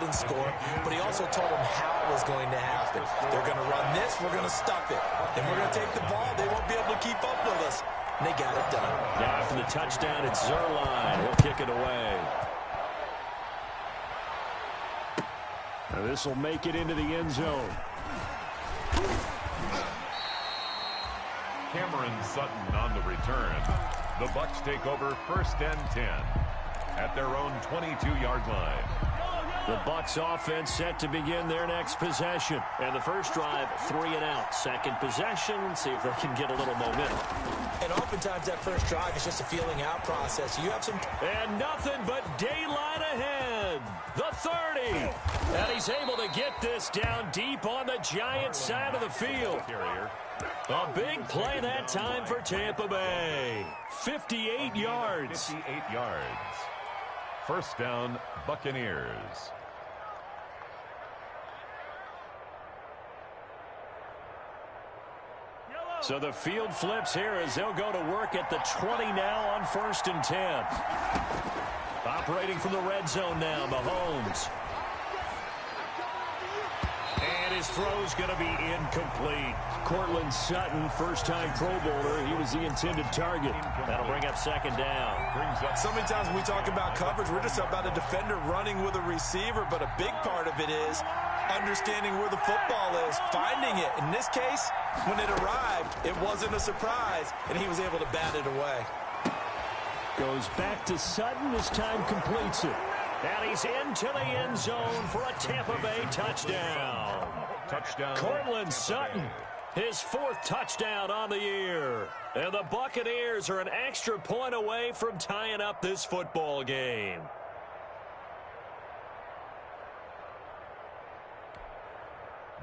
and score, but he also told them how it was going to happen. They're going to run this, we're going to stuff it. And we're going to take the ball, they won't be able to keep up with us. And they got it done. Now for the touchdown, it's Zerline. He'll kick it away. Now this will make it into the end zone. Cameron Sutton on the return. The Bucs take over 1st and 10 at their own 22-yard line. The Bucs offense set to begin their next possession. And the first drive, 3 and out. Second possession, see if they can get a little momentum. And oftentimes that first drive is just a feeling out process. You have some... And nothing but daylight ahead. The 30. And he's able to get this down deep on the Giants side of the field. A big play that time for Tampa Bay. 58 yards. 58 yards. First down, Buccaneers. So the field flips here as they'll go to work at the 20 now on 1st and 10. Operating from the red zone now, Mahomes. And his throw's going to be incomplete. Cortland Sutton, first-time Pro Bowler. He was the intended target. That'll bring up 2nd down. So many times when we talk about coverage, we're just about a defender running with a receiver, but a big part of it is understanding where the football is, finding it. In this case, when it arrived, it wasn't a surprise, and he was able to bat it away. Goes back to Sutton. This time completes it. And he's into the end zone for a Tampa Bay touchdown. Touchdown. Cortland Sutton, his 4th touchdown on the year. And the Buccaneers are an extra point away from tying up this football game.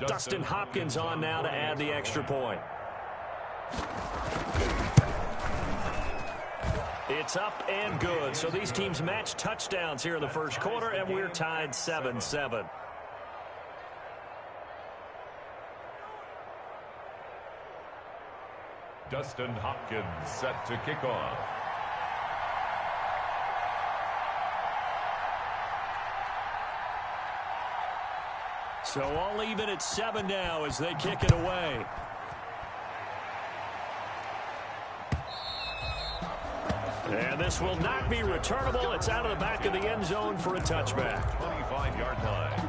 Dustin Hopkins on now to add the extra point. It's up and good. So these teams match touchdowns here in the first quarter, and we're tied 7-7. Dustin Hopkins set to kick off. So all even at 7 now as they kick it away. And this will not be returnable. It's out of the back of the end zone for a touchback. 25-yard line.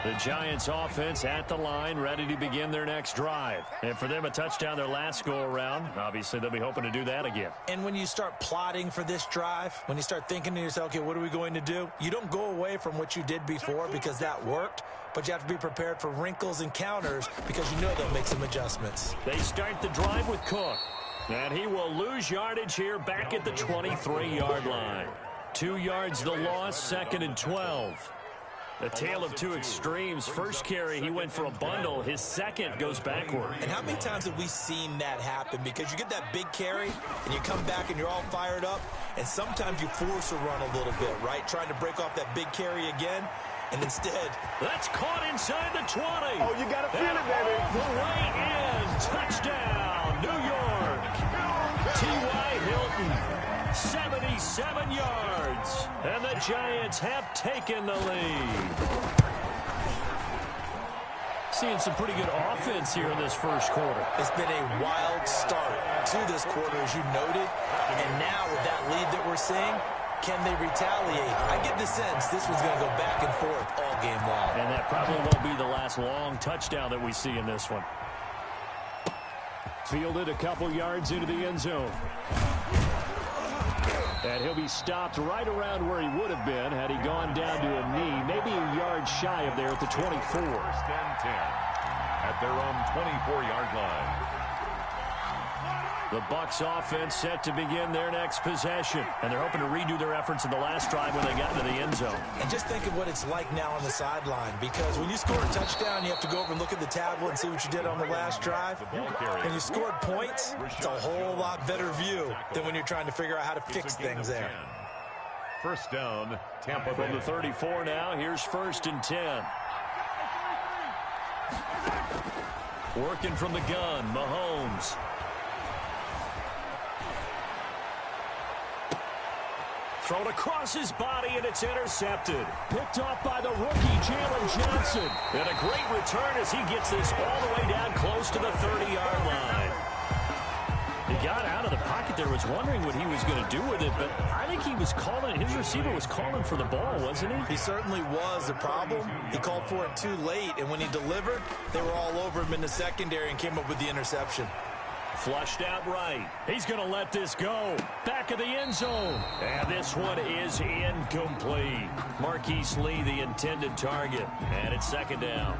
The Giants offense at the line, ready to begin their next drive. And for them, a touchdown their last go-around. Obviously, they'll be hoping to do that again. And when you start plotting for this drive, when you start thinking to yourself, okay, what are we going to do? You don't go away from what you did before because that worked, but you have to be prepared for wrinkles and counters because you know they'll make some adjustments. They start the drive with Cook. And he will lose yardage here back at the 23-yard line. 2 yards the loss, 2nd and 12. A tale of two extremes. First carry, he went for a bundle. His second goes backward. And how many times have we seen that happen? Because you get that big carry, and you come back and you're all fired up, and sometimes you force a run a little bit, right? Trying to break off that big carry again, and instead... That's caught inside the 20. Oh, you got to feel it, baby. The way in. Touchdown, New York. T.Y. Hilton, 77 yards. And the Giants have taken the lead. Seeing some pretty good offense here in this first quarter. It's been a wild start to this quarter, as you noted. And now with that lead that we're seeing, can they retaliate? I get the sense this one's going to go back and forth all game long. And that probably won't be the last long touchdown that we see in this one. Fielded a couple yards into the end zone. And he'll be stopped right around where he would have been had he gone down to a knee, maybe a yard shy of there at the 24. 1st and 10 at their own 24-yard line. The Bucs offense set to begin their next possession. And they're hoping to redo their efforts in the last drive when they got into the end zone. And just think of what it's like now on the sideline. Because when you score a touchdown, you have to go over and look at the tablet and see what you did on the last drive. When you scored points, it's a whole lot better view than when you're trying to figure out how to fix things there. First down, Tampa From Bay. the 34 now, here's 1st and 10. Working from the gun, Mahomes. thrown across his body, and it's intercepted. Picked off by the rookie, Jalen Johnson. And a great return as he gets this all the way down close to the 30-yard line. He got out of the pocket there, was wondering what he was going to do with it, but I think he was calling, his receiver was calling for the ball, wasn't he? He certainly was. The problem, he called for it too late, and when he delivered, they were all over him in the secondary and came up with the interception. Flushed out right. He's going to let this go. Back of the end zone. And this one is incomplete. Marquise Lee, the intended target. And it's second down.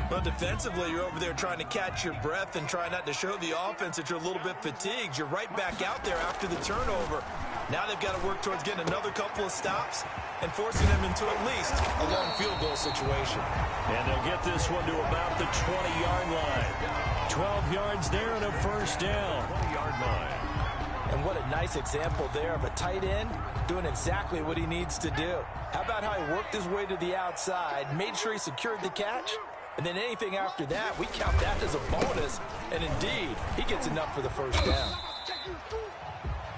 But defensively, you're over there trying to catch your breath and try not to show the offense that you're a little bit fatigued. You're right back out there after the turnover. Now they've got to work towards getting another couple of stops and forcing them into at least a long field goal situation. And they'll get this one to about the 20-yard line. 12 yards there and a first down. 20-yard line. And what a nice example there of a tight end doing exactly what he needs to do. How about how he worked his way to the outside, made sure he secured the catch, and then anything after that, we count that as a bonus. And indeed, he gets enough for the first down.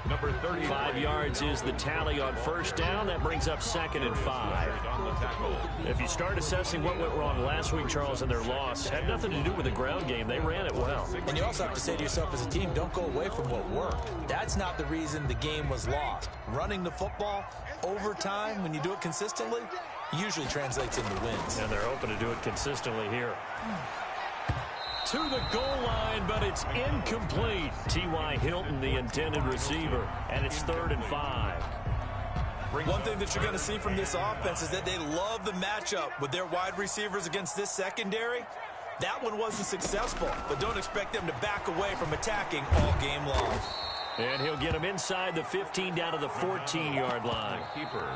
Number 35 5 yards is the tally on first down. That brings up 2nd and 5. on the tackle. If you start assessing what went wrong last week, Charles, in their loss, had nothing to do with the ground game. They ran it well. And you also have to say to yourself as a team, don't go away from what worked. That's not the reason the game was lost. Running the football over time, when you do it consistently, usually translates into wins. And they're open to do it consistently here. To the goal line, but it's incomplete. T.Y. Hilton, the intended receiver, and it's 3rd and 5. One thing that you're going to see from this offense is that they love the matchup with their wide receivers against this secondary. That one wasn't successful, but don't expect them to back away from attacking all game long. And he'll get him inside the 15 down to the 14-yard line. Keeper.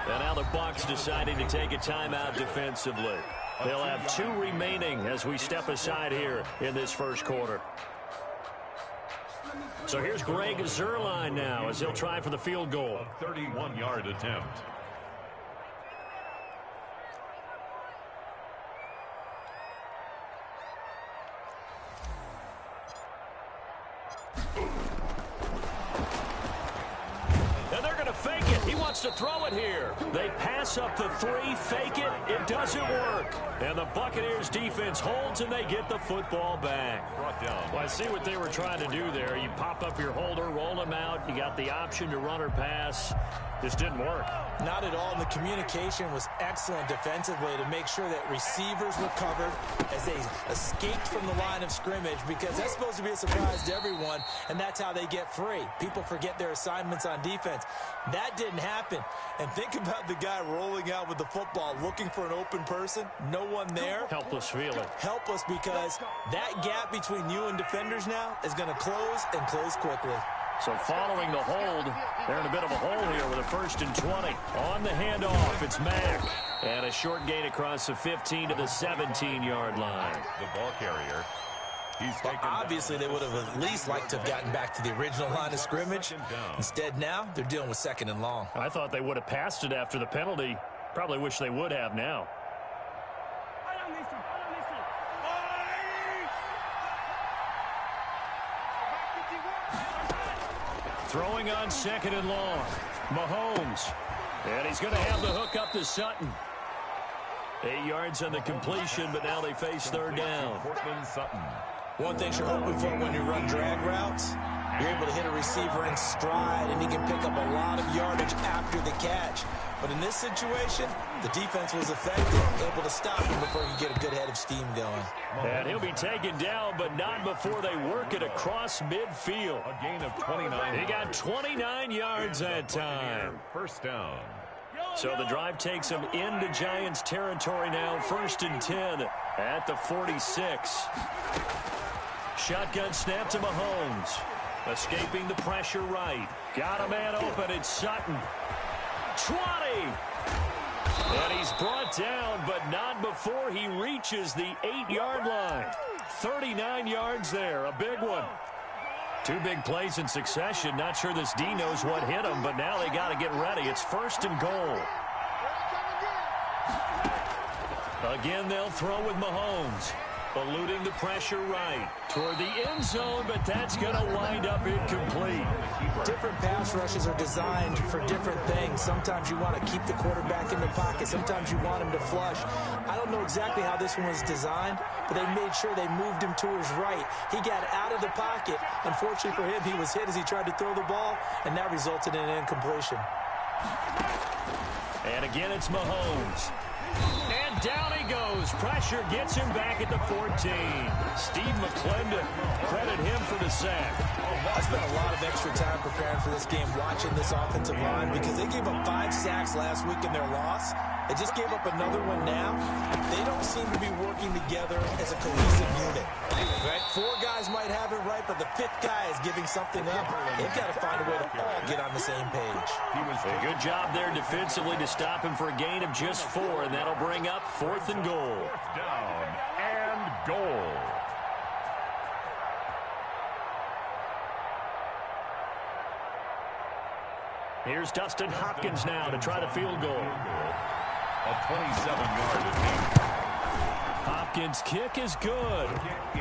And now the Bucs deciding to take a timeout defensively. They'll have 2 remaining as we step aside here in this first quarter. So here's Greg Zuerlein now as he'll try for the field goal. A 31-yard attempt. And they're going to fake it. He wants to throw it here. They pass up the 3, fake it. It doesn't work. And the Buccaneers defense holds and they get the football back. Brought down. Well, I see what they were trying to do there. You pop up your holder, roll him out. You got the option to run or pass. This didn't work. Not at all. And the communication was excellent defensively to make sure that receivers were covered as they escaped from the line of scrimmage, because that's supposed to be a surprise to everyone, and that's how they get free. People forget their assignments on defense. That didn't happen. And think about the guy rolling out with the football, looking for an open person. No one there. Helpless feeling. Helpless, because that gap between you and defenders now is going to close and close quickly. So following the hold, they're in a bit of a hole here with a 1st and 20. On the handoff, it's Mack. And a short gain across the 15 to the 17-yard line. The ball carrier. He's taken Obviously, they would have at least liked to have gotten back to the original line of scrimmage. Instead, now, they're dealing with 2nd and long. I thought they would have passed it after the penalty. Probably wish they would have now. Throwing on 2nd and long. Mahomes. And he's going to have the hook up to Sutton. 8 yards on the completion, but now they face 3rd down. Portland Sutton. One thing you're hoping for when you run drag routes, you're able to hit a receiver in stride, and he can pick up a lot of yardage after the catch. But in this situation, the defense was effective, able to stop him before he could get a good head of steam going. And he'll be taken down, but not before they work it across midfield. A gain of 29. He got 29 yards that time. First down. So the drive takes them into Giants territory now. 1st and 10 at the 46. Shotgun snap to Mahomes. Escaping the pressure right. Got a man open. It's Sutton. 20. And he's brought down, but not before he reaches the 8-yard line. 39 yards there. A big one. 2 big plays in succession. Not sure this D knows what hit him, but now they got to get ready. It's 1st and goal. Again, they'll throw with Mahomes. Eluding the pressure right toward the end zone, but that's going to wind up incomplete. Different pass rushes are designed for different things. Sometimes you want to keep the quarterback in the pocket. Sometimes you want him to flush. I don't know exactly how this one was designed, but they made sure they moved him to his right. He got out of the pocket. Unfortunately for him, he was hit as he tried to throw the ball, and that resulted in an incompletion. And again, it's Mahomes. And down he goes. Pressure gets him back at the 14. Steve McClendon, credit him for the sack. I spent a lot of extra time preparing for this game, watching this offensive line, because they gave up 5 sacks last week in their loss. They just gave up another one now. They don't seem to be working together as a cohesive unit. Right? 4 guys might have it right, but the 5th guy is giving something up. They've got to find a way to all get on the same page. A good job there defensively to stop him for a gain of just 4, and that'll bring up 4th and goal. 4th down and goal. Here's Dustin Hopkins now to try the field goal. A 27-yard attempt. Hopkins' kick is good.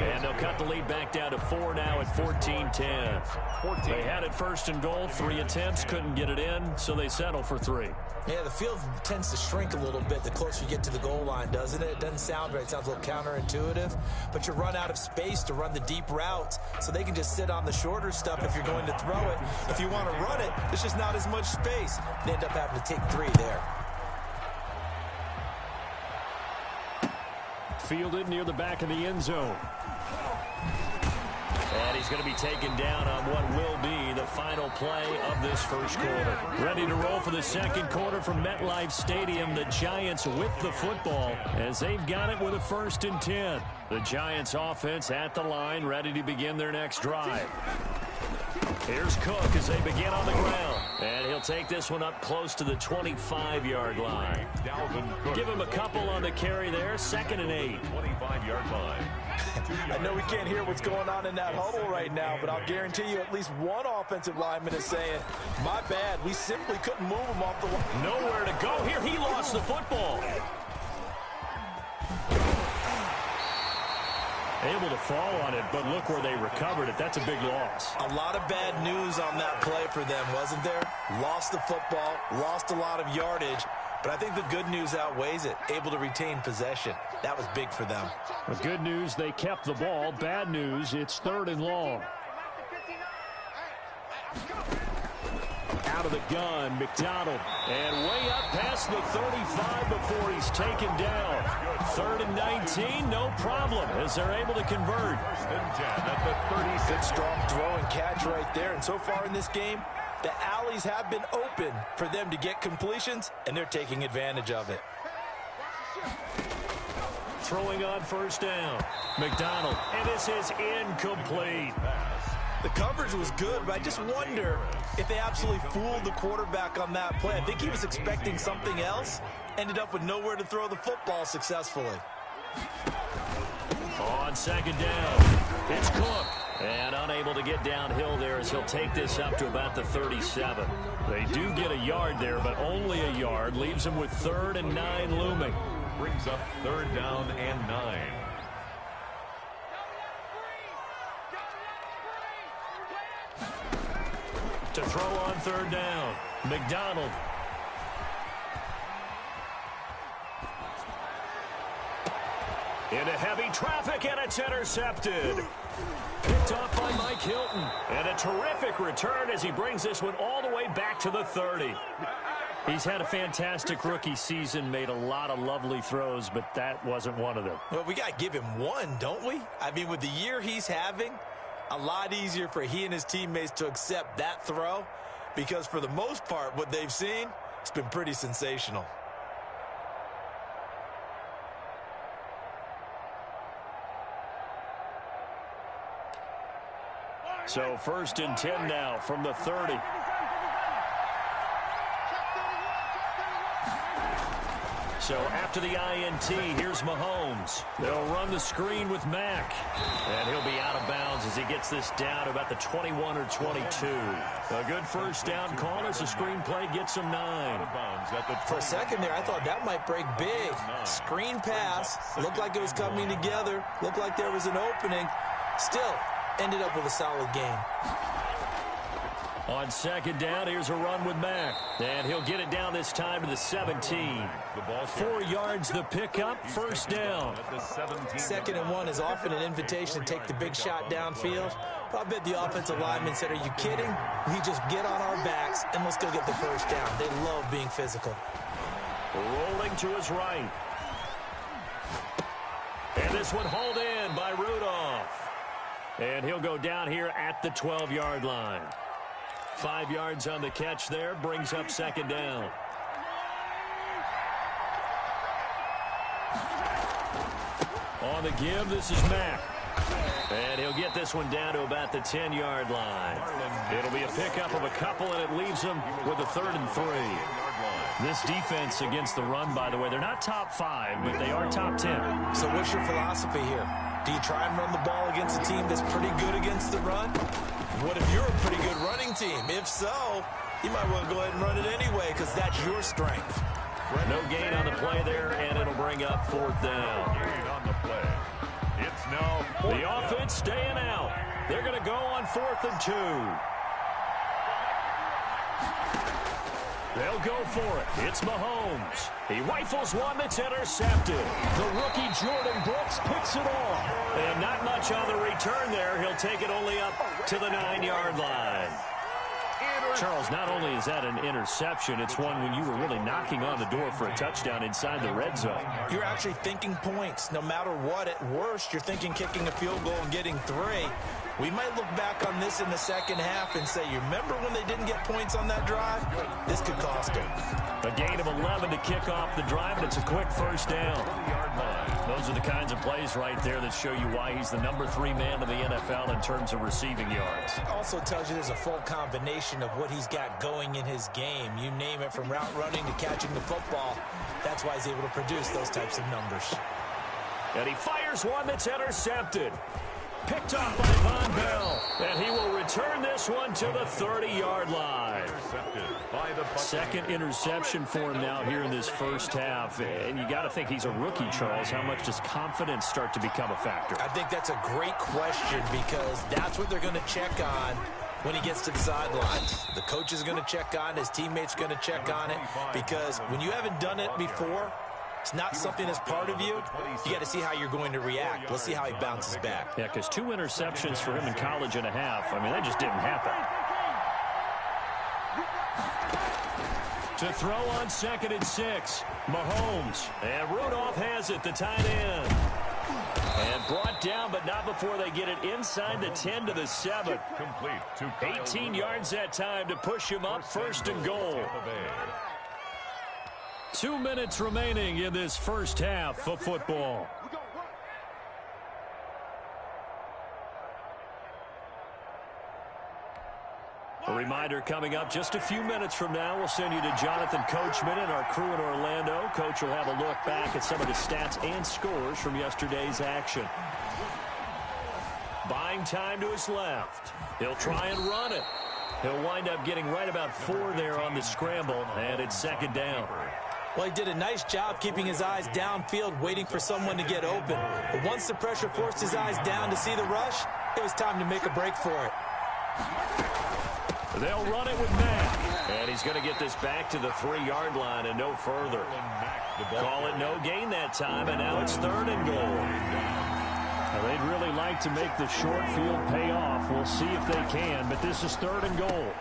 And they'll cut the lead back down to 4 now at 14-10. They had it 1st and goal, 3 attempts, couldn't get it in, so they settle for 3. Yeah, the field tends to shrink a little bit the closer you get to the goal line, doesn't it? It doesn't sound right. It sounds a little counterintuitive. But you run out of space to run the deep routes, so they can just sit on the shorter stuff if you're going to throw it. If you want to run it, there's just not as much space. They end up having to take 3 there. Fielded near the back of the end zone. And he's going to be taken down on what will be the final play of this first quarter. Ready to roll for the second quarter from MetLife Stadium. The Giants with the football as they've got it with a 1st and 10. The Giants offense at the line, ready to begin their next drive. Here's Cook as they begin on the ground. And he'll take this one up close to the 25-yard line. Give him a couple on the carry there. 2nd and 8. 25-yard line. I know we can't hear what's going on in that huddle right now, but I'll guarantee you at least one offensive lineman is saying, my bad, we simply couldn't move him off the line. Nowhere to go here. He lost the football. Able to fall on it, but look where they recovered it. That's a big loss. A lot of bad news on that play for them, wasn't there? Lost the football, lost a lot of yardage, but I think the good news outweighs it. Able to retain possession. That was big for them. The good news, they kept the ball. Bad news, it's 3rd and long. Out of the gun, McDonald. And way up past the 35 before he's taken down. 3rd and 19, no problem, as they're able to convert. 1st and 10 at the 36. Good strong throw and catch right there. And so far in this game, the alleys have been open for them to get completions, and they're taking advantage of it. Throwing on 1st down. McDonald, and this is incomplete. The coverage was good, but I just wonder if they absolutely fooled the quarterback on that play. I think he was expecting something else. Ended up with nowhere to throw the football successfully. On 2nd down, it's Cook. And unable to get downhill there as he'll take this up to about the 37. They do get a yard there, but only a yard. Leaves them with 3rd and 9 looming. Brings up 3rd down and 9. To throw on 3rd down, McDonald. Into heavy traffic, and it's intercepted. Picked off by Mike Hilton. And a terrific return as he brings this one all the way back to the 30. He's had a fantastic rookie season, made a lot of lovely throws, but that wasn't one of them. Well, we got to give him one, don't we? I mean, with the year he's having, a lot easier for he and his teammates to accept that throw, because for the most part, what they've seen, it's been pretty sensational. So 1st and 10 now from the 30. So after the INT, here's Mahomes. They'll run the screen with Mack. And he'll be out of bounds as he gets this down to about the 21 or 22. A good first down call as the screenplay gets him 9. For a second there, I thought that might break big. Screen pass. Looked like it was coming together. Looked like there was an opening. Still, ended up with a solid game. On second down, here's a run with Mack. And he'll get it down this time to the 17. 4 yards the pickup, first down. 2nd and 1 is often an invitation to take the big shot downfield. I bet the offensive lineman said, are you kidding? We just get on our backs and let's go get the first down. They love being physical. Rolling to his right. And this one hauled in by Rudolph. And he'll go down here at the 12-yard line. 5 yards on the catch there, brings up second down. On the give, this is Mack. And he'll get this one down to about the 10-yard line. It'll be a pickup of a couple, and it leaves him with a 3rd and 3. This defense against the run, by the way, they're not top 5, but they are top 10. So what's your philosophy here? Do you try and run the ball against a team that's pretty good against the run? What if you're a pretty good running team? If so, you might want to go ahead and run it anyway because that's your strength. No gain on the play there, and it'll bring up 4th down. On the play. It's now the offense staying out. They're going to go on 4th and 2. They'll go for it. It's Mahomes. He rifles one that's intercepted. The rookie Jordan Brooks picks it off. And not much on the return there. He'll take it only up to the 9-yard line. Charles, not only is that an interception, it's one when you were really knocking on the door for a touchdown inside the red zone. You're actually thinking points. No matter what, at worst, you're thinking kicking a field goal and getting 3. We might look back on this in the second half and say, you remember when they didn't get points on that drive? This could cost them. A gain of 11 to kick off the drive, and it's a quick first down. Those are the kinds of plays right there that show you why he's the number 3 man of the NFL in terms of receiving yards. It also tells you there's a full combination of what he's got going in his game. You name it, from route running to catching the football. That's why he's able to produce those types of numbers. And he fires one that's intercepted. Picked off by Von Bell. And he will return this one to the 30-yard line. Second interception for him now here in this first half. And you got to think he's a rookie, Charles. How much does confidence start to become a factor? I think that's a great question because that's what they're going to check on when he gets to the sidelines. The coach is going to check on it. His teammates are going to check on it because when you haven't done it before, it's not something that's part of you. You got to see how you're going to react. Let's see how he bounces back. Yeah, because 2 interceptions for him in college and a half. I mean, that just didn't happen. To throw on 2nd and 6, Mahomes. And Rudolph has it, the tight end. And brought down, but not before they get it inside the 10 to the 7. 18 yards that time to push him up, 1st and goal. 2 minutes remaining in this first half of football. A reminder coming up just a few minutes from now. We'll send you to Jonathan Coachman and our crew in Orlando. Coach will have a look back at some of the stats and scores from yesterday's action. Buying time to his left. He'll try and run it. He'll wind up getting right about 4 there on the scramble, and it's 2nd down. Well, he did a nice job keeping his eyes downfield, waiting for someone to get open. But once the pressure forced his eyes down to see the rush, it was time to make a break for it. They'll run it with Mack. And he's going to get this back to the 3-yard line and no further. Call it no gain that time, and now it's 3rd and goal. Now, they'd really like to make the short field pay off. We'll see if they can, but this is 3rd and goal.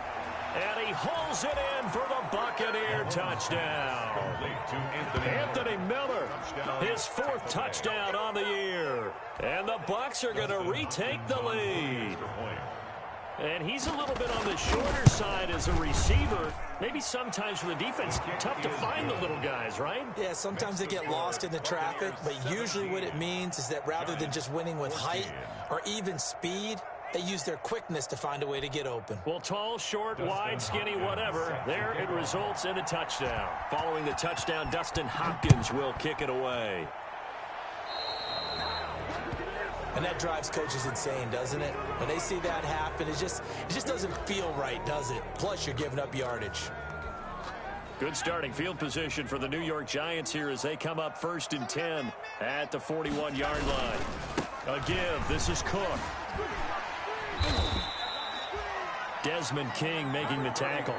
And he hauls it in for the Buccaneer touchdown. Anthony Miller, his 4th touchdown on the year. And the Bucs are going to retake the lead. And he's a little bit on the shorter side as a receiver. Maybe sometimes for the defense, tough to find the little guys, right? Yeah, sometimes they get lost in the traffic, but usually what it means is that rather than just winning with height or even speed, They use their quickness to find a way to get open. Well, tall, short, wide, skinny, whatever. There it results in a touchdown. Following the touchdown, Dustin Hopkins will kick it away. And that drives coaches insane, doesn't it? When they see that happen, it just doesn't feel right, does it? Plus, you're giving up yardage. Good starting field position for the New York Giants here as they come up 1st and 10 at the 41-yard line. A give. This is Cook. Desmond King making the tackle.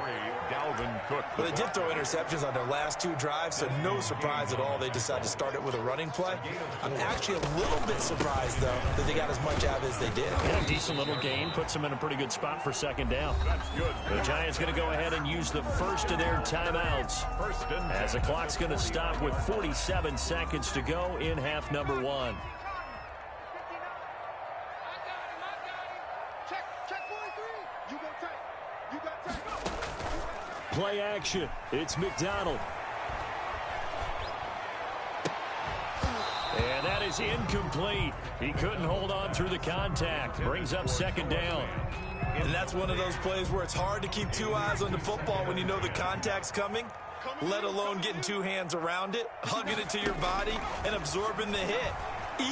Dalvin Cook. Well, they did throw interceptions on their last 2 drives, so no surprise at all they decided to start it with a running play. I'm actually a little bit surprised, though, that they got as much out as they did. Yeah, a decent little gain. Puts them in a pretty good spot for 2nd down. That's good. The Giants going to go ahead and use the first of their timeouts as the clock's going to stop with 47 seconds to go in half number 1. Play action. It's McDonald. And that is incomplete. He couldn't hold on through the contact. Brings up 2nd down. And that's one of those plays where it's hard to keep 2 eyes on the football when you know the contact's coming, let alone getting 2 hands around it, hugging it to your body, and absorbing the hit.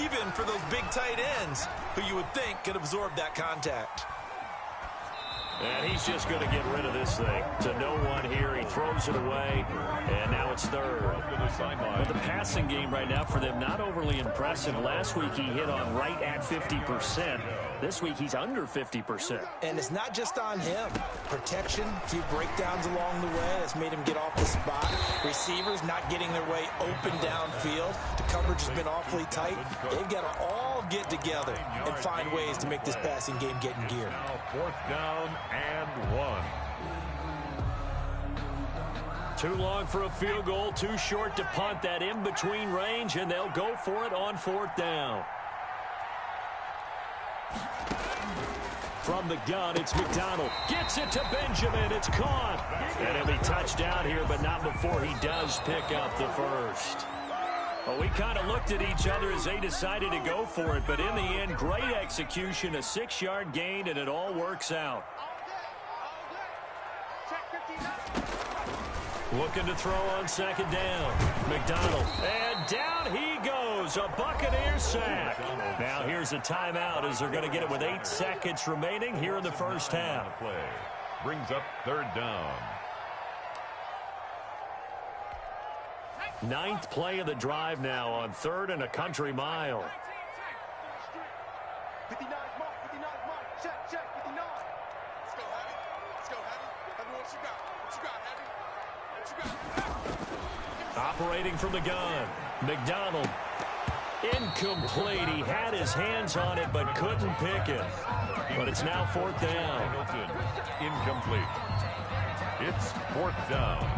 Even for those big tight ends who you would think could absorb that contact. And he's just going to get rid of this thing to no one here. He throws it away, and now it's 3rd. But the passing game right now for them, not overly impressive. Last week he hit on right at 50%. This week he's under 50%. And it's not just on him. Protection, a few breakdowns along the way. That's made him get off the spot. Receivers not getting their way open downfield. The coverage has been awfully tight. They've got to all get together and find ways to make this passing game get in gear. Now 4th down and 1. Too long for a field goal, too short to punt. That in-between range, and they'll go for it on 4th down. From the gun, it's McDonald. Gets it to Benjamin. It's caught. And he'll be touchdown here, but not before he does pick up the first. Well, we kind of looked at each other as they decided to go for it, but in the end, great execution, a 6-yard gain, and it all works out. Looking to throw on 2nd down. McDonald. And down he goes. A Buccaneer sack. Now here's a timeout as they're going to get it with 8 seconds remaining here in the first half. Play brings up 3rd down. 9th play of the drive now on 3rd and a country mile. 59 mark, 59 mark. Check, 59. Let's go, Hattie. Let's go, Hattie. Tell me what you got. What you got, Hattie? Operating from the gun, McDonald. Incomplete. He had his hands on it but couldn't pick it. But it's now 4th down. Hamilton, incomplete. It's 4th down.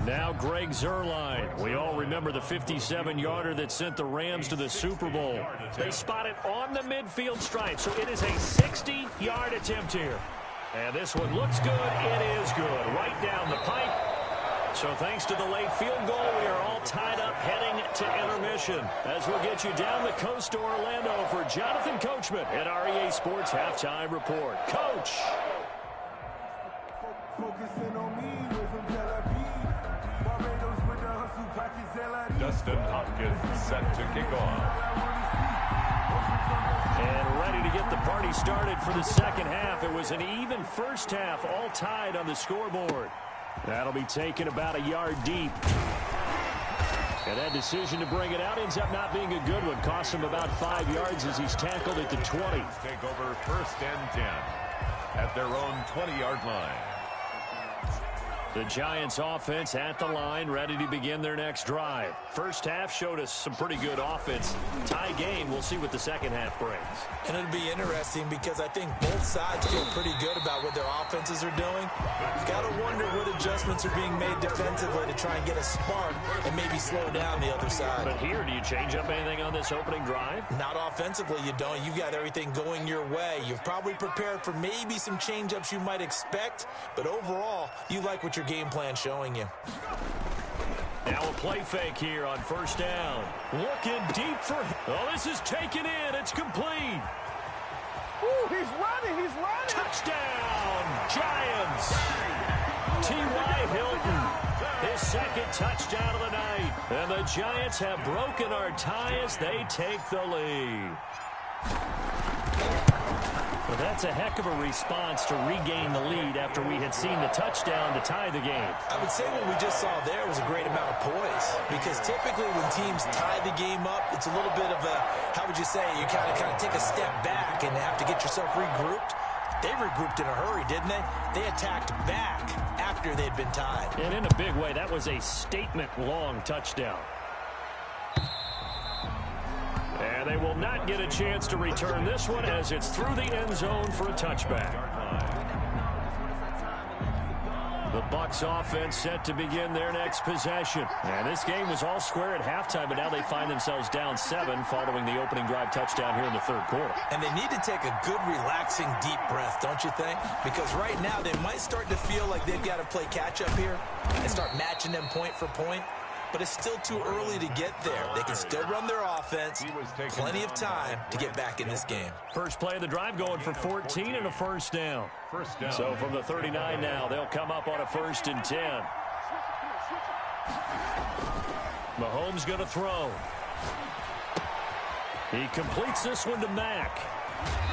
Now Greg Zuerlein. We all remember the 57-yarder that sent the Rams to the Super Bowl. They spot it on the midfield stripe, so it is a 60-yard attempt here. And this one looks good. It is good. Right down the pipe. So thanks to the late field goal, we are all tied up heading to intermission. As we'll get you down the coast to Orlando for Jonathan Coachman at REA Sports Halftime Report. Coach! Focusing on me with Tel Aviv. Barbados with the hustle practice. Dustin Hopkins set to kick off. And ready to get the party started for the 2nd half. It was an even first half, all tied on the scoreboard. That'll be taken about a yard deep. And that decision to bring it out ends up not being a good one. Costs him about 5 yards as he's tackled at the 20. Take over 1st and 10 at their own 20-yard line. The Giants offense at the line, ready to begin their next drive. First half showed us some pretty good offense. Tie game, we'll see what the 2nd half brings. And it'll be interesting because I think both sides feel pretty good about what their offenses are doing. Got to wonder what adjustments are being made defensively to try and get a spark and maybe slow down the other side. But here, do you change up anything on this opening drive? Not offensively, you don't. You got everything going your way. You've probably prepared for maybe some change-ups you might expect, but overall, you like what your game plan showing you. Now Now a play fake here on first down. Looking deep for... Oh, this is taken in. It's complete. Ooh, he's running. Touchdown, Giants. T.Y. Hilton, his second touchdown of the night. And the Giants have broken our tie as they take the lead. Well, that's a heck of a response to regain the lead after we had seen the touchdown to tie the game. I would say what we just saw there was a great amount of poise, because typically when teams tie the game up, it's a little bit of a, how would you say, you kind of take a step back and have to get yourself regrouped. They regrouped in a hurry, didn't they? They attacked back after they'd been tied. And in a big way, that was a statement-long touchdown. And they will not get a chance to return this one as it's through the end zone for a touchback. The Bucs offense set to begin their next possession. And this game was all square at halftime, but now they find themselves down 7 following the opening drive touchdown here in the third quarter. And they need to take a good, relaxing, deep breath, don't you think? Because right now they might start to feel like they've got to play catch-up here and start matching them point for point. But it's still too early to get there. They can still run their offense. Plenty of time to get back in this game. First play of the drive going for 14 and a first down. So from the 39 now, they'll come up on a 1st and 10. Mahomes going to throw. He completes this one to Mack.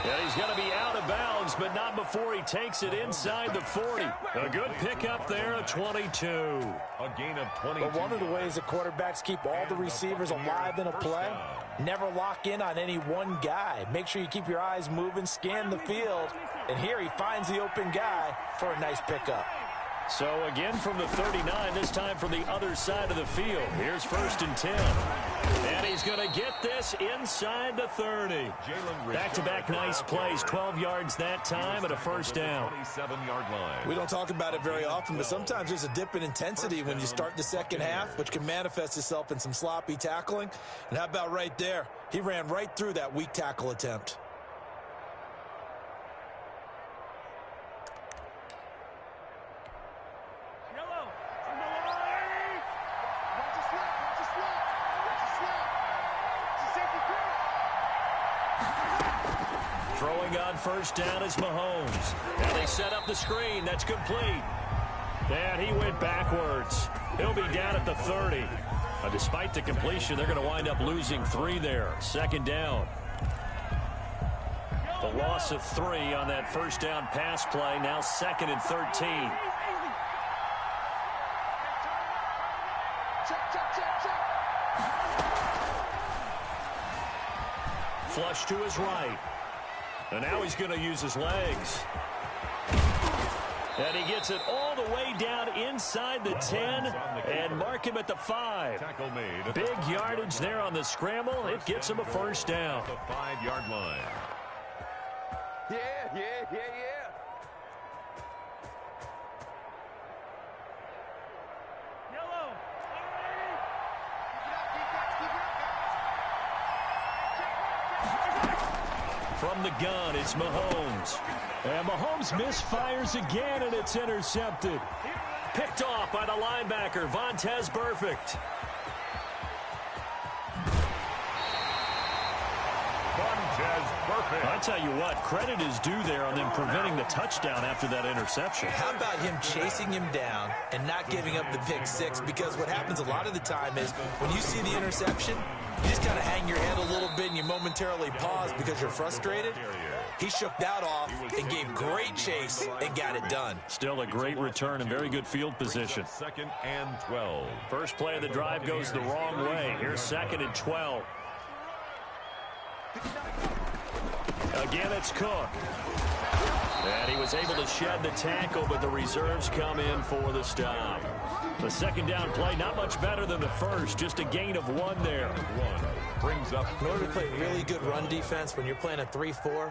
And he's going to be out of bounds, but not before he takes it inside the 40. A good pickup there, a 22. A gain of 22. But one of the ways that quarterbacks keep all the receivers alive in a play, never lock in on any one guy. Make sure you keep your eyes moving, scan the field. And here he finds the open guy for a nice pickup. So again from the 39, this time from the other side of the field. Here's 1st and 10. And he's going to get this inside the 30. Back-to-back nice plays, 12 yards that time and a first down. 27-yard line. We don't talk about it very often, but sometimes there's a dip in intensity when you start the second half, which can manifest itself in some sloppy tackling. And how about right there? He ran right through that weak tackle attempt. Throwing on first down is Mahomes. And they set up the screen. That's complete. And he went backwards. He'll be down at the 30. Despite the completion, they're going to wind up losing 3 there. 2nd down. The loss of 3 on that first down pass play. Now 2nd and 13. Flush to his right. And now he's going to use his legs. And he gets it all the way down inside the 10 and mark him at the 5. Big yardage there on the scramble. It gets him a first down. The 5-yard line. Yeah. Yellow. From the gun, it's Mahomes. And Mahomes misfires again, and it's intercepted. Picked off by the linebacker, Vontaze Burfict. I tell you what, credit is due there on them preventing the touchdown after that interception. How about him chasing him down and not giving up the pick 6? Because what happens a lot of the time is when you see the interception, you just kind of hang your head a little bit and you momentarily pause because you're frustrated. He shook that off and gave great chase and got it done. Still a great return and very good field position. 2nd and 12. First play of the drive goes the wrong way. Here's 2nd and 12. Again, it's Cook. And he was able to shed the tackle, but the reserves come in for the stop. The 2nd down play, not much better than the first, just a gain of 1 there. Brings up. In order to play really good run defense when you're playing a 3-4,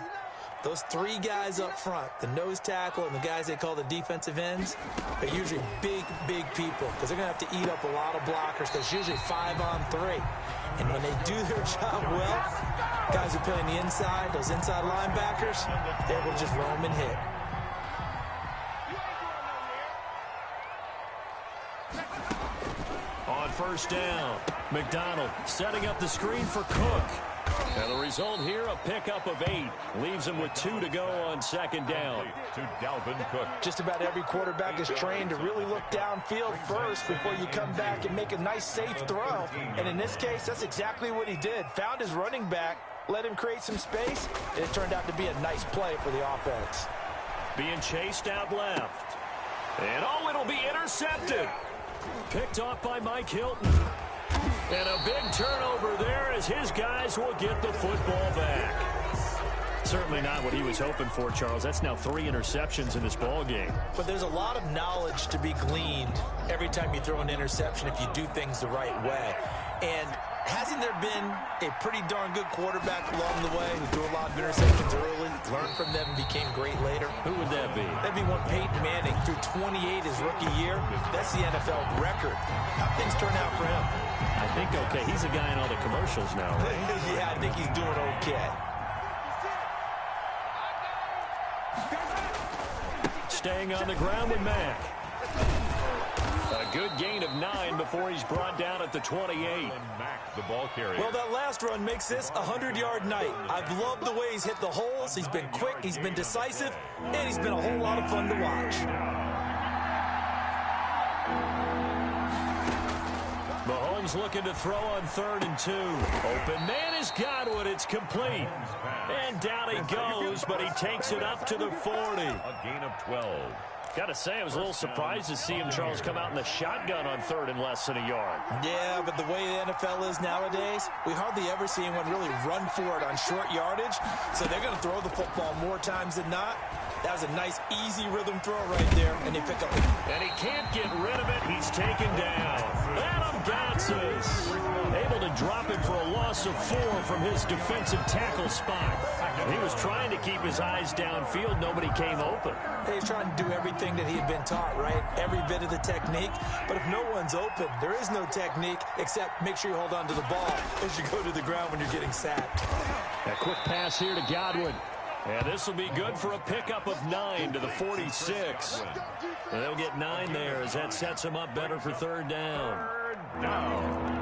those 3 guys up front, the nose tackle and the guys they call the defensive ends, are usually big people because they're going to have to eat up a lot of blockers because it's usually 5-on-3. And when they do their job well, guys who play on the inside, those inside linebackers, they're able to just roam and hit. On first down, McDonald setting up the screen for Cook. And the result here, a pickup of 8. Leaves him with 2 to go on second down. To Dalvin Cook. Just about every quarterback is trained to really look downfield first before you come back and make a nice, safe throw. And in this case, that's exactly what he did. Found his running back, let him create some space, and it turned out to be a nice play for the offense. Being chased out left. And, oh, it'll be intercepted. Picked off by Mike Hilton. And a big turnover there as his guys will get the football back. Certainly not what he was hoping for, Charles. That's now 3 interceptions in this ball game. But there's a lot of knowledge to be gleaned every time you throw an interception if you do things the right way. And hasn't there been a pretty darn good quarterback along the way who threw a lot of interceptions early, learned from them, and became great later? Who would that be? That'd be one Peyton Manning threw 28 his rookie year. That's the NFL record. How things turn out for him? I think okay. He's a guy in all the commercials now, right? Yeah, I think he's doing okay. Staying on the ground with Mack. A good gain of 9 before he's brought down at the 28. Mack, the ball carrier. Well, that last run makes this a 100-yard night. I've loved the way he's hit the holes. He's been quick, he's been decisive, and he's been a whole lot of fun to watch. Mahomes looking to throw on 3rd and 2. Open man is Godwin. It's complete. And down he goes, but he takes it up to the 40. A gain of 12. Got to say, I was a little surprised to see him, Charles, come out in the shotgun on 3rd and less than a yard. Yeah, but the way the NFL is nowadays, we hardly ever see anyone really run for it on short yardage. So they're going to throw the football more times than not. That was a nice, easy rhythm throw right there, and they pick up. And he can't get rid of it. He's taken down. Adam Gotsis able to drop him for a loss of 4 from his defensive tackle spot. He was trying to keep his eyes downfield. Nobody came open. He's trying to do everything that he had been taught, right? Every bit of the technique. But if no one's open, there is no technique except make sure you hold on to the ball as you go to the ground when you're getting sacked. A quick pass here to Godwin. And this will be good for a pickup of 9 to the 46. And they'll get 9 there as that sets them up better for 3rd down. Third down.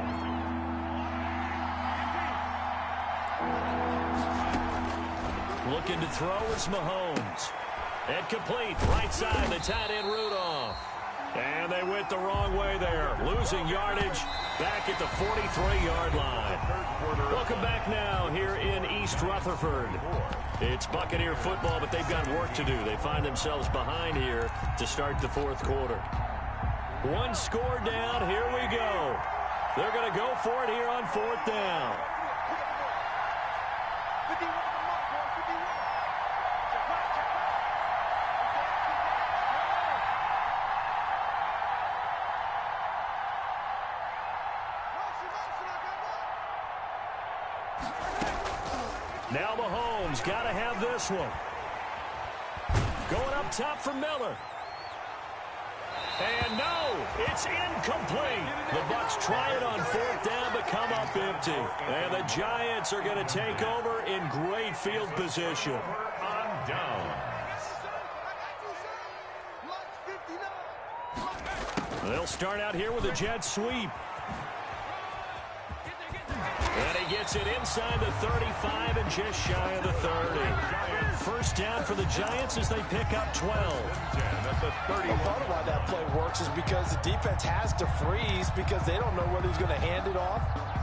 Looking to throw, it's Mahomes. And complete, right side, the tight end Rudolph. And they went the wrong way there. Losing yardage back at the 43-yard line. Welcome back now here in East Rutherford. It's Buccaneer football, but they've got work to do. They find themselves behind here to start the 4th quarter. 1 score down. Here we go. They're going to go for it here on 4th down. Now Mahomes got to have this one. Going up top for Miller. And no, it's incomplete. The Bucs try it on 4th down but come up empty. And the Giants are going to take over in great field position. On down. They'll start out here with a jet sweep. And he gets it inside the 35 and just shy of the 30. First down for the Giants as they pick up 12. Part of why that play works is because the defense has to freeze because they don't know whether he's going to hand it off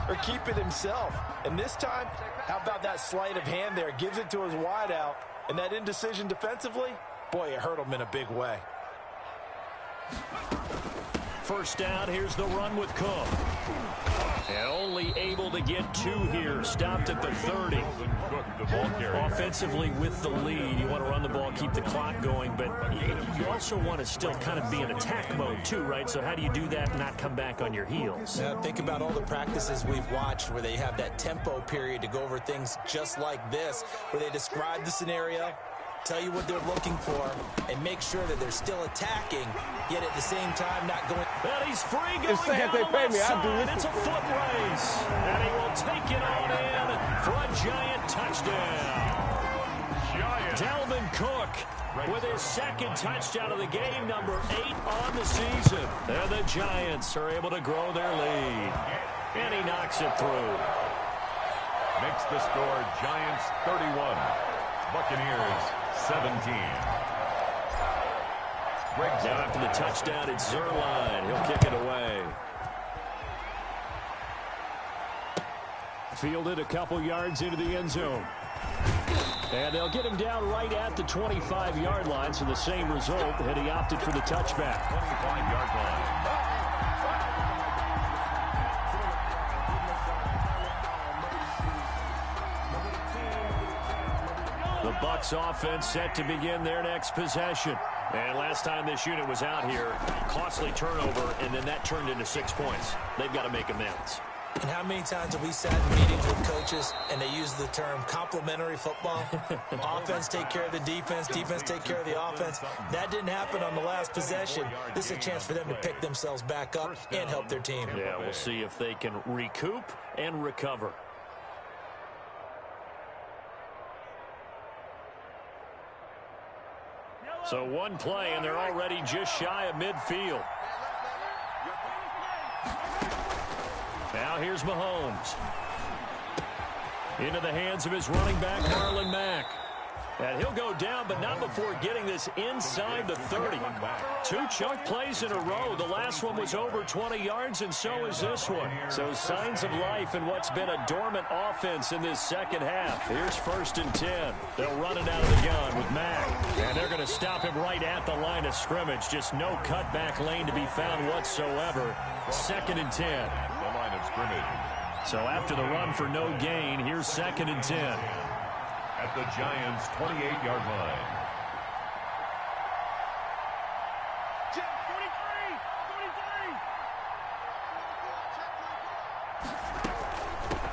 or keep it himself. And this time, how about that sleight of hand there? Gives it to his wideout. And that indecision defensively, boy, it hurt him in a big way. First down, here's the run with Cook. And only able to get 2 here. Stopped at the 30. Offensively with the lead. You want to run the ball, keep the clock going, but you also want to still kind of be in attack mode too, right? So how do you do that and not come back on your heels? Now, think about all the practices we've watched where they have that tempo period to go over things just like this, where they describe the scenario, tell you what they're looking for, and make sure that they're still attacking, yet at the same time not going. And he's free going down the left side. It's a foot race. And he will take it on in for a Giant touchdown. Dalvin Cook with his second touchdown of the game, number 8 on the season. And the Giants are able to grow their lead. And he knocks it through. Makes the score Giants 31, Buccaneers 17. Now after the touchdown, it's Zerline. He'll kick it away. Fielded a couple yards into the end zone. And they'll get him down right at the 25-yard line, so the same result, and he opted for the touchback. 25-yard line. The Bucs offense set to begin their next possession. And last time this unit was out here, costly turnover, and then that turned into 6 points. They've got to make amends. And how many times have we sat in meetings with coaches and they use the term complementary football? Offense take care of the defense, defense take care of the offense. That didn't happen on the last possession. This is a chance for them to pick themselves back up and help their team. Yeah, we'll see if they can recoup and recover. So one play, and they're already just shy of midfield. Now here's Mahomes. Into the hands of his running back, Marlon Mack. And he'll go down, but not before getting this inside the 30. 2 chunk plays in a row. The last one was over 20 yards, and so is this one. So signs of life in what's been a dormant offense in this second half. Here's 1st and 10. They'll run it out of the gun with Mack. And they're going to stop him right at the line of scrimmage. Just no cutback lane to be found whatsoever. 2nd and 10. The line of scrimmage. So after the run for no gain, here's 2nd and 10. At the Giants' 28-yard line.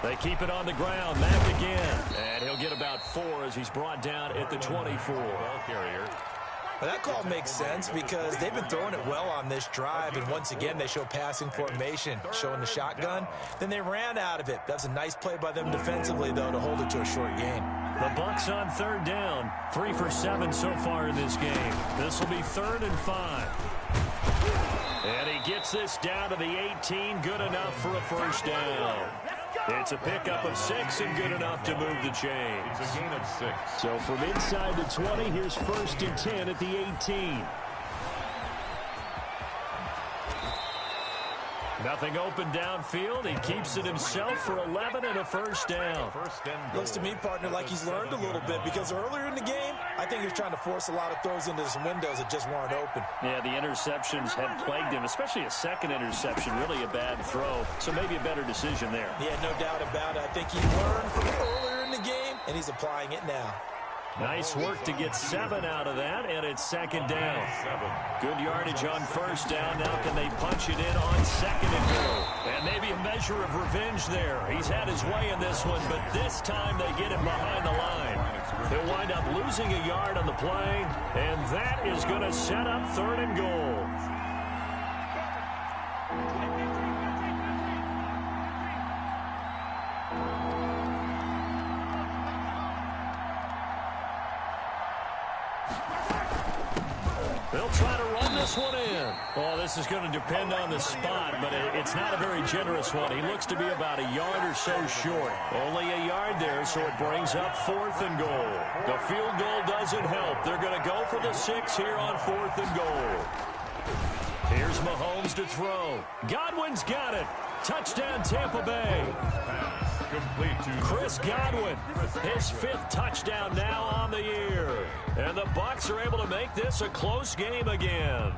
They keep it on the ground. Mack again. And he'll get about 4 as he's brought down at the 24. Ball carrier. Well, that call makes sense because they've been throwing it well on this drive, and once again they show passing formation, showing the shotgun. Then they ran out of it. That's a nice play by them defensively, though, to hold it to a short gain. The Bucs on 3rd down. 3 for 7 so far in this game. This will be 3rd and 5. And he gets this down to the 18. Good enough for a 1st down. It's a pickup of 6 and good enough to move the chains. It's a gain of 6. So from inside the 20, here's 1st and 10 at the 18. Nothing open downfield. He keeps it himself for 11 and a 1st down. Looks to me, partner, like he's learned a little bit because earlier in the game, I think he was trying to force a lot of throws into some windows that just weren't open. Yeah, the interceptions had plagued him, especially a second interception, really a bad throw. So maybe a better decision there. Yeah, no doubt about it. I think he learned from earlier in the game, and he's applying it now. Nice work to get 7 out of that, and it's 2nd down. Good yardage on 1st down. Now can they punch it in on 2nd and goal? And maybe a measure of revenge there. He's had his way in this one, but this time they get him behind the line. He'll wind up losing a yard on the play, and that is going to set up 3rd and goal. They'll try to run this one in. Oh, this is going to depend on the spot, but it's not a very generous one. He looks to be about a yard or so short. Only a yard there, so it brings up 4th and goal. The field goal doesn't help. They're going to go for the 6 here on 4th and goal. Here's Mahomes to throw. Godwin's got it. Touchdown, Tampa Bay. Complete to Chris Godwin, his 5th touchdown now on the year. And the Bucs are able to make this a close game again.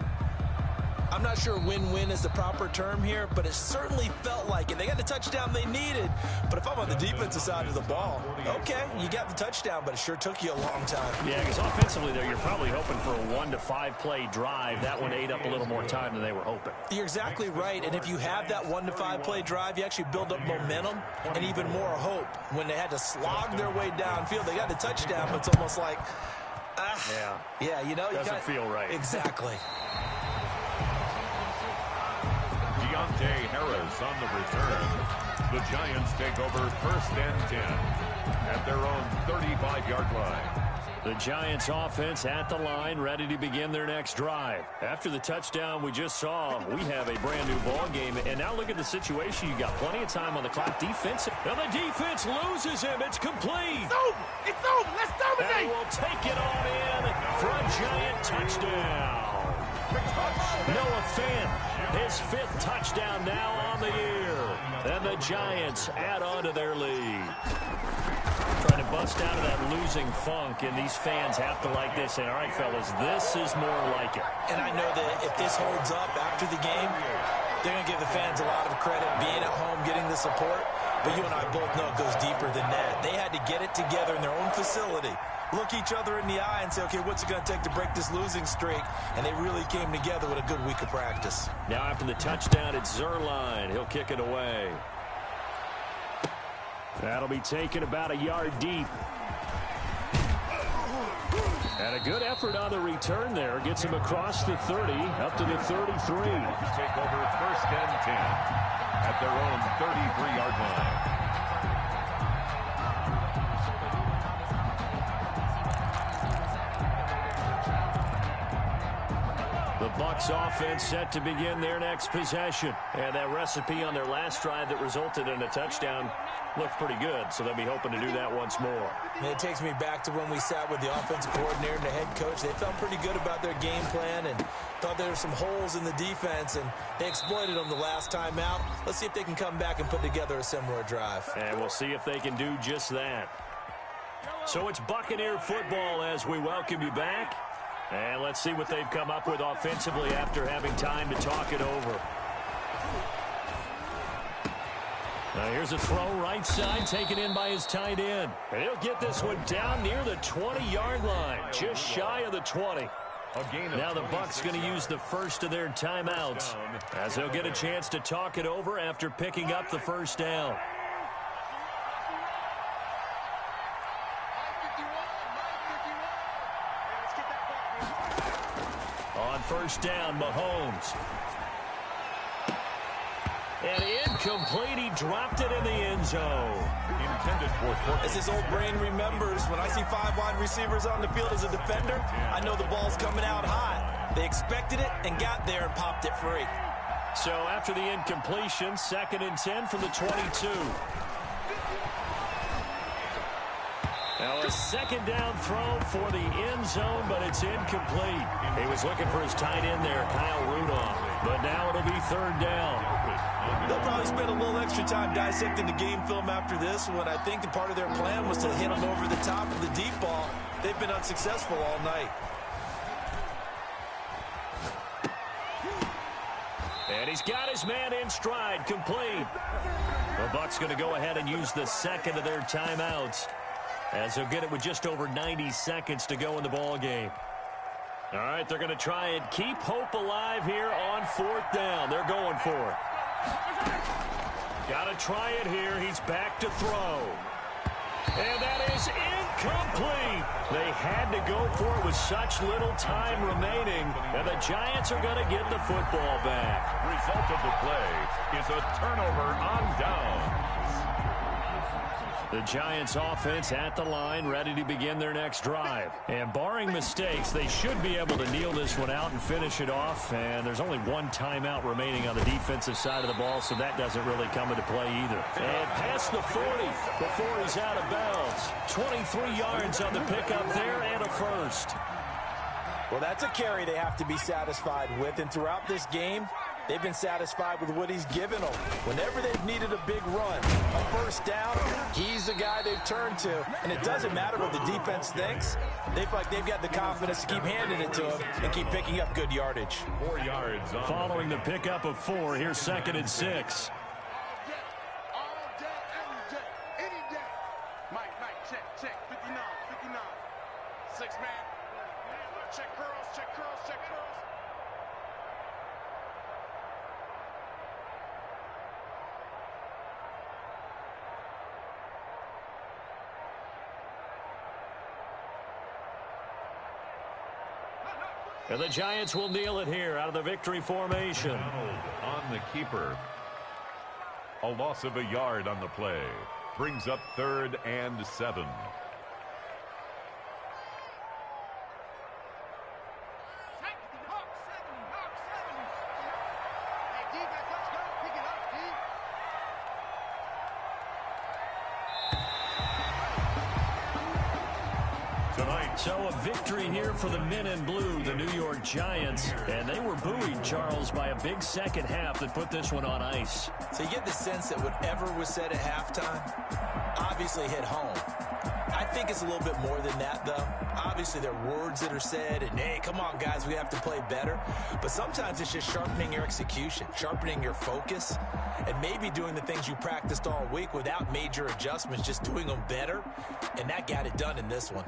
I'm not sure win-win is the proper term here, but it certainly felt like it. They got the touchdown they needed, but if I'm on the defensive side of the ball, okay, you got the touchdown, but it sure took you a long time. Yeah, because offensively, though, you're probably hoping for a 1 to 5 play drive. That one ate up a little more time than they were hoping. You're exactly right, and if you have that 1 to 5 play drive, you actually build up momentum and even more hope. When they had to slog their way downfield, they got the touchdown, but it's almost like, yeah, you know, doesn't feel right. Exactly. Deontay Harris on the return. The Giants take over 1st and 10 at their own 35-yard line. The Giants offense at the line, ready to begin their next drive. After the touchdown we just saw, we have a brand new ball game. And now look at the situation. You got plenty of time on the clock. Defensive. Now the defense loses him. It's complete. It's over. It's over. Let's dominate. And we'll take it on in for a Giant touchdown. Noah Fant, his 5th touchdown now on the year. And the Giants add on to their lead. Trying to bust out of that losing funk, and these fans have to like this. Say, all right, fellas, this is more like it. And I know that if this holds up after the game, they're going to give the fans a lot of credit being at home, getting the support. But you and I both know it goes deeper than that. They had to get it together in their own facility, look each other in the eye and say, okay, what's it going to take to break this losing streak? And they really came together with a good week of practice. Now after the touchdown, it's Zerline. He'll kick it away. That'll be taken about a yard deep. And a good effort on the return there. Gets him across the 30, up to the 33. Take over 1st and 10 at their own 33-yard line. The Bucs offense set to begin their next possession. And that recipe on their last drive that resulted in a touchdown looked pretty good, so they'll be hoping to do that once more. And it takes me back to when we sat with the offensive coordinator and the head coach. They felt pretty good about their game plan and thought there were some holes in the defense, and they exploited them the last time out. Let's see if they can come back and put together a similar drive. And we'll see if they can do just that. So it's Buccaneer football as we welcome you back. And let's see what they've come up with offensively after having time to talk it over. Now here's a throw right side, taken in by his tight end. And he'll get this one down near the 20-yard line, just shy of the 20. Now the Bucs going to use the first of their timeouts as they'll get a chance to talk it over after picking up the first down. On first down, Mahomes. And incomplete. He dropped it in the end zone. Intended for As his old brain remembers, when I see 5 wide receivers on the field as a defender, I know the ball's coming out hot. They expected it and got there and popped it free. So after the incompletion, 2nd and 10 from the 22. Now a second down throw for the end zone, but it's incomplete. He was looking for his tight end there, Kyle Rudolph. But now it'll be 3rd down. They'll probably spend a little extra time dissecting the game film after this when I think the part of their plan was to hit them over the top of the deep ball. They've been unsuccessful all night. And he's got his man in stride, complete. The Bucs going to go ahead and use the second of their timeouts as they'll get it with just over 90 seconds to go in the ball game. All right, they're going to try and keep hope alive here on 4th down. They're going for it. Got to try it here. He's back to throw. And that is incomplete. They had to go for it with such little time remaining. And the Giants are going to get the football back. Result of the play is a turnover on downs. The Giants offense at the line, ready to begin their next drive. And barring mistakes, they should be able to kneel this one out and finish it off. And there's only 1 timeout remaining on the defensive side of the ball, so that doesn't really come into play either. And past the 40 before he's out of bounds. 23 yards on the pickup there and a first. Well, that's a carry they have to be satisfied with. And throughout this game, they've been satisfied with what he's given them. Whenever they've needed a big run, a first down, he's the guy they've turned to. And it doesn't matter what the defense thinks. They feel like they've got the confidence to keep handing it to him and keep picking up good yardage. 4 yards. Following the pickup of 4, here's 2nd and 6. All day, every day, any day. Mike, check, 59, 6-man. Check curls, check curls, check curls. And the Giants will kneel it here out of the victory formation. On the keeper. A loss of a yard on the play. Brings up 3rd and 7. So a victory here for the men in blue, the New York Giants. And they were buoyed, Charles, by a big second half that put this one on ice. So you get the sense that whatever was said at halftime obviously hit home. I think it's a little bit more than that, though. Obviously, there are words that are said, and, hey, come on, guys, we have to play better. But sometimes it's just sharpening your execution, sharpening your focus, and maybe doing the things you practiced all week without major adjustments, just doing them better. And that got it done in this one.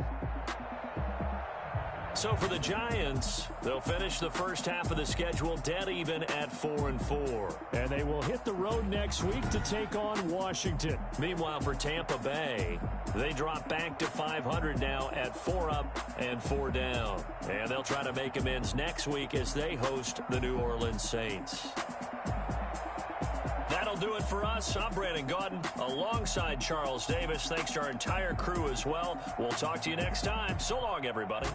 So for the Giants, they'll finish the first half of the schedule dead even at 4-4. And they will hit the road next week to take on Washington. Meanwhile, for Tampa Bay, they drop back to 500 now at 4 up and 4 down. And they'll try to make amends next week as they host the New Orleans Saints. That'll do it for us. I'm Brandon Gaudin alongside Charles Davis. Thanks to our entire crew as well. We'll talk to you next time. So long, everybody.